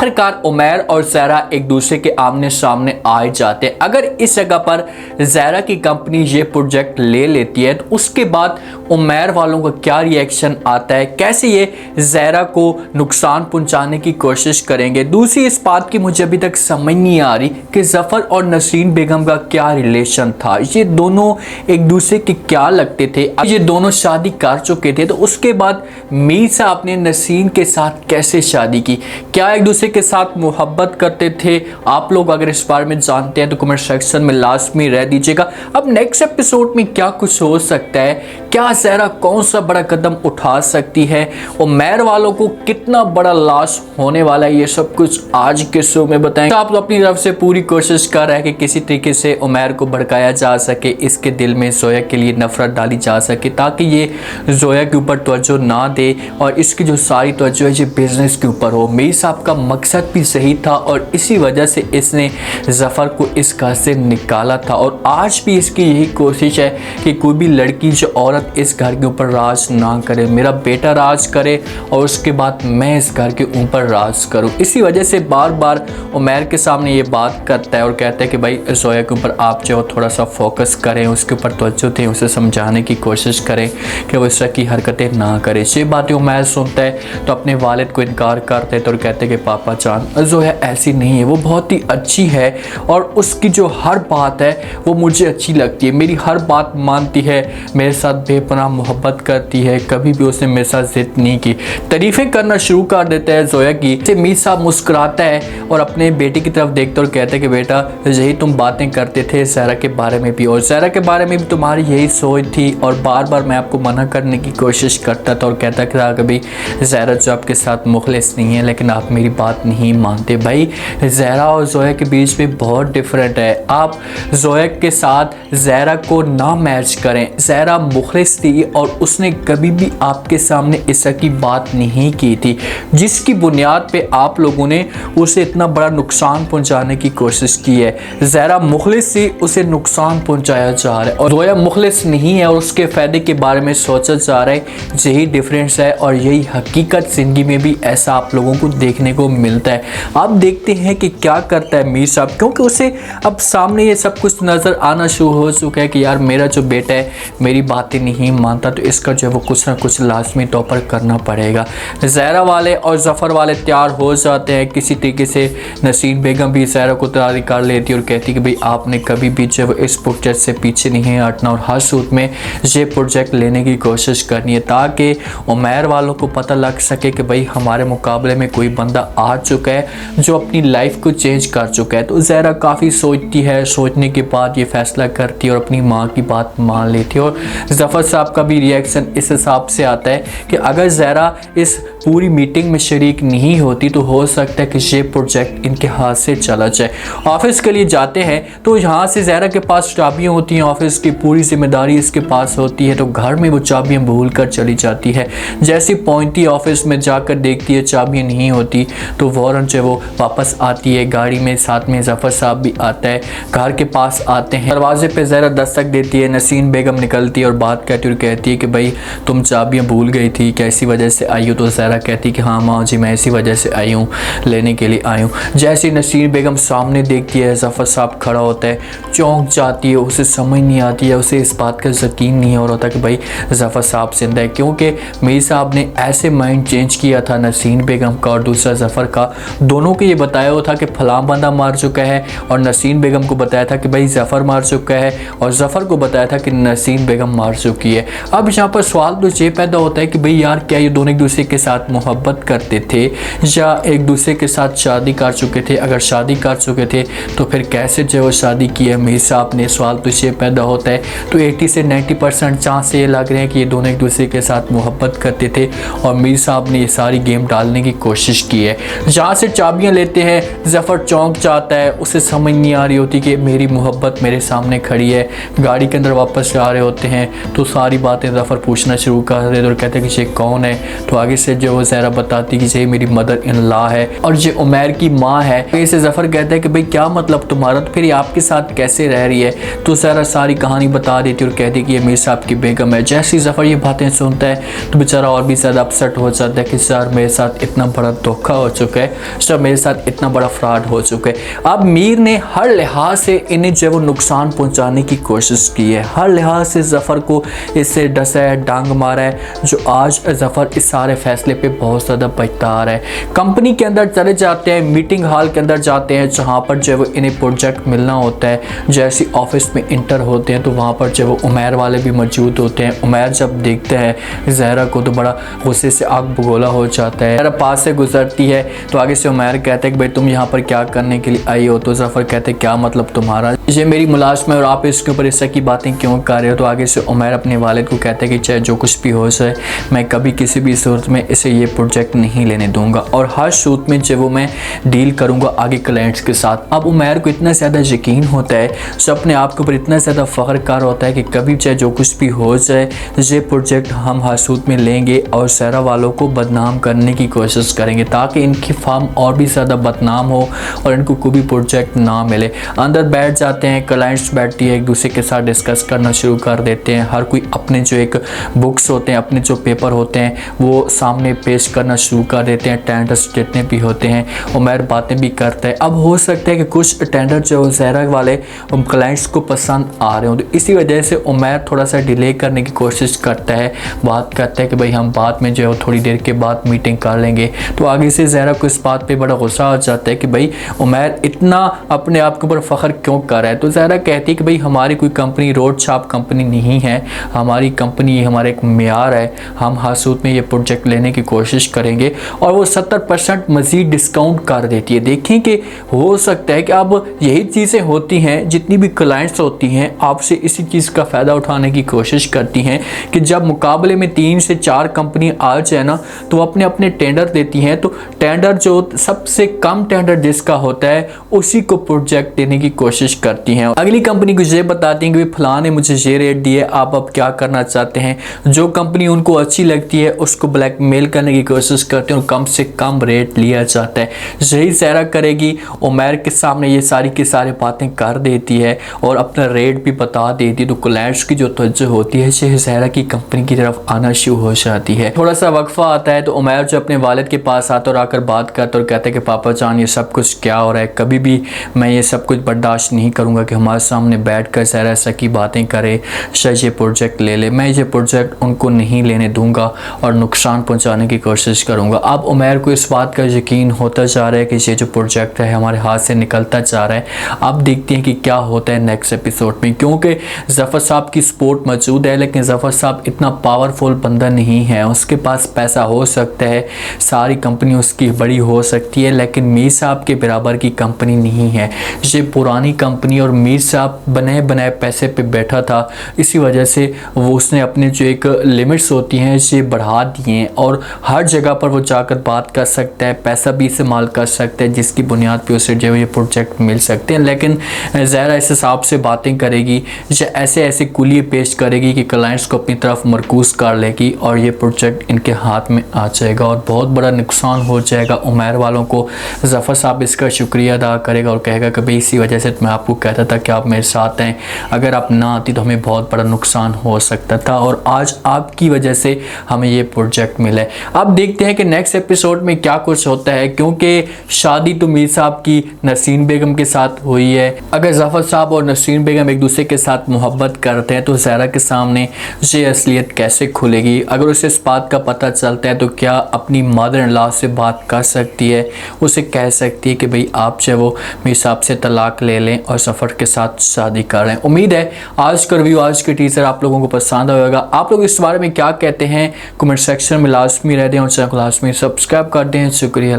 आखिरकार उमैर और ज़हरा एक दूसरे के आमने सामने आ जाते हैं। अगर इस जगह पर ज़हरा की कंपनी ये प्रोजेक्ट ले लेती है तो उसके बाद उमैर वालों का क्या रिएक्शन आता है, कैसे ये ज़हरा को नुकसान पहुंचाने की कोशिश करेंगे। दूसरी इस बात की मुझे अभी तक समझ नहीं आ रही कि ज़फ़र और नसरीन बेगम का क्या रिलेशन था, ये दोनों एक दूसरे के क्या लगते थे। अब ये दोनों शादी कर चुके थे तो उसके बाद मीर साहब ने नसरीन के साथ कैसे शादी की, क्या एक दूसरे के साथ मोहब्बत करते थे। आप लोग अगर इस बारे में जानते हैं तो कमेंट सेक्शन में लाजमी रह दीजिएगा। अब नेक्स्ट एपिसोड में क्या कुछ हो सकता है, क्या ज़हरा कौन सा बड़ा कदम उठा सकती है, उमैर वालों को कितना बड़ा लॉस होने वाला है, ये सब कुछ आज के शो में बताएंगे। आप अपनी तरफ से पूरी कोशिश कर रहे हैं कि किसी तरीके से उमैर को भड़काया जा सके, इसके दिल में जोया के लिए नफरत डाली जा सके ताकि ये जोया के ऊपर तवज्जो ना दे और इसकी जो सारी तवज्जो है ये बिजनेस के ऊपर हो। मीर साहब का मकसद भी सही था और इसी वजह से इसने ज़फ़र को इस घर से निकाला था और आज भी इसकी यही कोशिश है कि कोई भी लड़की जो औरत इस घर के ऊपर राज ना करे, मेरा बेटा राज करे और उसके बाद मैं इस घर के ऊपर राज करूं। इसी वजह से बार बार उमैर के सामने ये बात करता है और कहता है कि भाई जोया के ऊपर आप जो थोड़ा सा फोकस करें, उसके ऊपर तवज्जो दें, उसे समझाने की कोशिश करें कि वो इस तरह की हरकतें ना करे। ये बातें उमैर सुनता है तो अपने वालिद को इनकार करते तो कहते कि पापा जान जोया ऐसी नहीं है, वो बहुत ही अच्छी है और उसकी जो हर बात है वो मुझे अच्छी लगती है, मेरी हर बात मानती है, मेरे साथ बेपनाह मोहब्बत करती है, कभी भी उसने मेरे साथ जिद नहीं की। तारीफ़ें करना शुरू कर देता है जोया की। मीर साहब मुस्कुराता है और अपने बेटे की तरफ देखते और कहते हैं कि बेटा यही तुम बातें करते थे ज़हरा के बारे में भी और ज़हरा के बारे में भी तुम्हारी यही सोच थी और बार बार मैं आपको मना करने की कोशिश करता था और कहता था कि भाई ज़हरा जो आपके साथ मुखलिस नहीं है, लेकिन आप मेरी बात नहीं मानते। भाई ज़हरा और जोया के बीच में बहुत डिफरेंट है। आप जोया के साथ ज़हरा को ना मैच करें। ज़हरा मुखलिस थी और उसने कभी भी आपके सामने इस तरह की बात नहीं की थी जिसकी बुनियाद पे आप लोगों ने उसे इतना बड़ा नुकसान पहुंचाने की कोशिश की है। ज़हरा मुखलिस थी, उसे नुकसान पहुंचाया जा रहा है और जोया मुखलिस नहीं है और उसके फ़ायदे के बारे में सोचा जा रहा है। यही डिफरेंस है और यही हकीकत ज़िंदगी में भी ऐसा आप लोगों को देखने को मिलता है। आप देखते हैं कि क्या करता है मीर साहब, क्योंकि उसे अब सामने ये सब कुछ नज़र आना शुरू हो चुका है कि यार मेरा जो बेटा है मेरी बातें नहीं मानता तो इसका जो है वो कुछ ना कुछ लाजमी तौर पर करना पड़ेगा। ज़हरा वाले और ज़फ़र वाले तैयार हो जाते हैं। किसी तरीके से नसीन बेगम भी ज़हरा को तैयारी कर लेती है और कहती है कि भाई आपने कभी भी जो इस प्रोजेक्ट से पीछे नहीं हटना और हर सूरत में ये प्रोजेक्ट लेने की कोशिश करनी है ताकि उमैर वालों को पता लग सके कि भाई हमारे मुकाबले में कोई बंदा आ चुका है जो अपनी लाइफ को चेंज कर चुका है। तो ज़हरा काफ़ी सोचती है, सोचने के बाद ये फैसला करती है और अपनी माँ की बात मान लेती है। और ज़फ़र साहब का भी रिएक्शन इस हिसाब से आता है कि अगर ज़हरा इस पूरी मीटिंग में शरीक नहीं होती तो हो सकता है कि ये प्रोजेक्ट इनके हाथ से चला जाए। ऑफिस के लिए जाते हैं तो यहाँ से ज़हरा के पास चाबियाँ होती हैं, ऑफिस की पूरी जिम्मेदारी इसके पास होती है तो घर में वो चाबियाँ भूल कर चली जाती है। जैसी पहुँचती ऑफिस में जाकर देखती है चाबियाँ नहीं होती तो फ़ौरन जो वो वापस आती है गाड़ी में, साथ में ज़फ़र साहब भी आता है। घर के पास आते हैं, दरवाजे पे ज़हरा दस्तक देती है, नसीन बेगम निकलती है और बात कहती और कहती है कि भाई तुम चाबियाँ भूल गई थी, कैसी वजह से आई हो। तो ज़हरा कहती कि हाँ माँ जी मैं इसी वजह से आई हूँ, लेने के लिए आई हूँ। जैसे नसीर बेगम सामने देखती है ज़फ़र साहब खड़ा होता है, चौंक जाती है, उसे समझ नहीं आती है, उसे इस बात का यकीन नहीं हो रहा था कि भाई ज़फ़र साहब जिंदा है, क्योंकि मीर साहब ने ऐसे माइंड चेंज किया था नसीर बेगम का और दूसरा ज़फ़र का, दोनों को ये बताया हुआ था कि फलां बंदा मार चुका है और नसीर बेगम को बताया था कि भाई ज़फ़र मार चुका है और ज़फ़र को बताया था कि नसीर बेगम मार चुकी है। अब यहाँ पर सवाल तो ये पैदा होता है कि भाई यार क्या ये दोनों एक दूसरे के साथ मोहब्बत करते थे या एक दूसरे के साथ शादी कर चुके थे? अगर शादी कर चुके थे तो फिर कैसे जो वो शादी की है मीर साहब ने, सवाल तो ये पैदा होता है। तो 80 से 90% चांस ये लग रहे हैं कि ये दोनों एक दूसरे के साथ मोहब्बत करते थे और मीर साहब ने ये सारी गेम डालने की कोशिश की है। जहाँ से चाबियाँ लेते हैं ज़फ़र चौंक जाता है, उसे समझ नहीं आ रही होती कि मेरी मोहब्बत मेरे सामने खड़ी है। गाड़ी के अंदर वापस जा रहे होते हैं तो सारी बातें ज़फ़र पूछना शुरू कर देते और कहते हैं कि ये कौन है। तो आगे से जो ज़हरा बताती कि ये मेरी मदर इन लॉ है और ये उमैर की माँ है। तो इसे ज़फ़र कहता है कि भाई क्या मतलब तुम्हारा, तो फिर ये आपके साथ कैसे रह रही है। तो ज़हरा सारी कहानी बता देती और कहती कि ये मीर साहब की बेगम है। जैसे ही ज़फ़र ये बातें सुनता है तो बेचारा और भी ज़्यादा अपसेट हो जाता है कि सर मेरे साथ इतना बड़ा धोखा हो चुका है, सर मेरे साथ इतना बड़ा फ्रॉड हो चुका है। अब मीर ने हर लिहाज से इन्हें जो वो नुकसान पहुंचाने की कोशिश की है, हर लिहाज से ज़फ़र को इससे डसा है, डांग मारा है, जो आज ज़फ़र इस सारे फैसले पे बहुत ज़्यादा बचता आ रहा है। कंपनी के अंदर चले जाते हैं, मीटिंग हॉल के अंदर जाते हैं जहाँ पर जो वो इन्हें प्रोजेक्ट मिलना होता है। जैसे ऑफिस में इंटर होते हैं तो वहाँ पर जो वो उमैर वाले भी मौजूद होते हैं। उमैर जब देखते हैं ज़हरा को तो बड़ा गुस्से से आग बगोला हो जाता है। ज़हरा पास से गुजरती है तो आगे से उमैर कहते हैं कि भाई तुम यहाँ पर क्या करने के लिए आई हो। तो ज़फ़र कहते हैं क्या मतलब तुम्हारा, ये मेरी मुलाजम है और आप इसके ऊपर इस तरह की बातें क्यों कर रहे हो। तो आगे से उमैर अपने वालिद को कहते हैं कि चाहे जो कुछ भी हो जाए मैं कभी किसी भी सूरत में इसे ये प्रोजेक्ट नहीं लेने दूंगा और हर सूरत में जो वो मैं डील करूंगा आगे क्लाइंट्स के साथ। अब उमैर को इतना ज़्यादा यकीन होता है, जो अपने आप के ऊपर इतना ज़्यादा फ़ख्र कर होता है कि कभी चाहे जो कुछ भी हो जाए ये प्रोजेक्ट हम हर सूरत में लेंगे और ज़हरा वालों को बदनाम करने की कोशिश करेंगे ताकि इनकी फार्म और भी ज़्यादा बदनाम हो और इनको कोई भी प्रोजेक्ट ना मिले। अंदर बैठ जाते हैं, क्लाइंट्स बैठती है, एक दूसरे के साथ डिस्कस करना शुरू कर देते हैं। हर कोई अपने जो एक बुक्स होते हैं, अपने जो पेपर होते हैं वो सामने पेश करना शुरू कर देते हैं। टेंडर्स जितने भी होते हैं उमैर बातें भी करता है। अब हो सकता है कि कुछ टेंडर जो ज़हरा वाले क्लाइंट्स को पसंद आ रहे हो, तो इसी वजह से उमैर थोड़ा सा डिले करने की कोशिश करता है, बात करता है कि भाई हम बाद में जो है थोड़ी देर के बाद मीटिंग कर लेंगे। तो आगे से ज़हरा को इस बात पे बड़ा गुस्सा आ जाता है कि भाई उमैर इतना अपने आप के ऊपर फ़ख्र क्यों कर रहा है। तो ज़हरा कहती है कि भाई हमारी कोई कंपनी रोड छाप कंपनी नहीं है, हमारी कंपनी हमारा एक मेयार है, हम हर सूरत में ये प्रोजेक्ट लेने की कोशिश करेंगे। और वो 70% मज़ीद डिस्काउंट कर देती है। देखें कि हो सकता है कि अब यही चीज़ें होती हैं, जितनी भी क्लाइंट्स होती हैं आपसे इसी चीज़ का फ़ायदा उठाने की कोशिश करती हैं कि जब मुकाबले में 3 से 4 कंपनी आ जाए ना तो अपने अपने टेंडर देती हैं, तो टेंडर जो सबसे कम टेंडर जिसका होता है उसी को प्रोजेक्ट देने की कोशिश करती हैं। अगली कंपनी को ये बताती हैं कि फलां ने मुझे ये रेट दिए, आप अब क्या करना चाहते हैं। जो कंपनी उनको अच्छी लगती है उसको ब्लैकमेल करने की कोशिश करते हैं और कम से कम रेट लिया जाता है। यही ज़हरा करेगी, उमैर के सामने ये सारी की सारी बातें कर देती है और अपना रेट भी बता देती है। तो क्लाइंट्स की जो तवज्जो होती है ये ज़हरा की कंपनी की तरफ आना शुरू हो जाती है। थोड़ा सा वक्फा आता है तो उमैर जो अपने वालिद के पास आता और आकर बात करता और कहते हैं कि पापा जान ये सब कुछ क्या हो रहा है, कभी भी मैं ये सब कुछ बर्दाश्त नहीं करूँगा कि हमारे सामने बैठ कर ज़हरा ऐसा की बातें करे, शायद ये प्रोजेक्ट ले ले। मैं ये प्रोजेक्ट उनको नहीं लेने दूंगा और नुकसान पहुंचाने की कोशिश करूंगा। अब उमैर को इस बात का यकीन होता जा रहा है कि ये जो प्रोजेक्ट है हमारे हाथ से निकलता जा रहा है। अब देखते हैं कि क्या होता है नेक्स्ट एपिसोड में, क्योंकि ज़फ़र साहब की सपोर्ट मौजूद है लेकिन ज़फ़र साहब इतना पावरफुल बंदा नहीं है। उसके पास पैसा हो सकता है, सारी कंपनी उसकी बड़ी हो सकती है, लेकिन मीर साहब के बराबर की कंपनी नहीं है। ये पुरानी कंपनी और मीर साहब बनाए बनाए पैसे पे बैठा था, इसी वजह से वो उसने अपने जो एक लिमिट्स होती हैं ये बढ़ा दिए हैं और हर जगह पर वो जाकर बात कर सकता है, पैसा भी इस्तेमाल कर सकता है जिसकी बुनियाद पे उसे जो ये प्रोजेक्ट मिल सकते हैं। लेकिन ज़हरा इस हिसाब से बातें करेगी, ऐसे ऐसे कुलिये पेश करेगी कि क्लाइंट्स को अपनी तरफ मरकूज कर लेगी और ये प्रोजेक्ट इनके हाथ में आ जाएगा और बहुत बड़ा नुकसान हो जाएगा उमैर वालों को। ज़फ़र साहब इसका शुक्रिया अदा करेगा और कहेगा कि भाई इसी वजह से मैं आपको कहता था कि आप मेरे साथ हैं, अगर आप ना आती तो हमें बहुत बड़ा नुकसान हो सकता था और आज आपकी वजह से हमें ये प्रोजेक्ट मिला है। अब देखते हैं कि नेक्स्ट एपिसोड में क्या कुछ होता है, क्योंकि शादी तो मीर साहब की नसीन बेगम के साथ हुई है। अगर ज़फ़र साहब और नसीन बेगम एक दूसरे के साथ मोहब्बत करते हैं तो ज़हरा के सामने ये असलियत कैसे खुलेगी। अगर उसे इस बात का पता चलता है तो क्या अपनी मदर इन लॉ से बात कर सकती है, उसे कह सकती है कि भाई आप जो वो मीर साहब से तलाक ले लें और ज़फ़र के साथ शादी कर लें। उम्मीद है आज का रिव्यू, आज के टीजर आप लोगों को पसंद आएगा। आप लोग इस बारे में क्या कहते हैं कमेंट सेक्शन में लाजमी रह दें और चैनल को लाजमी सब्सक्राइब कर दें। शुक्रिया।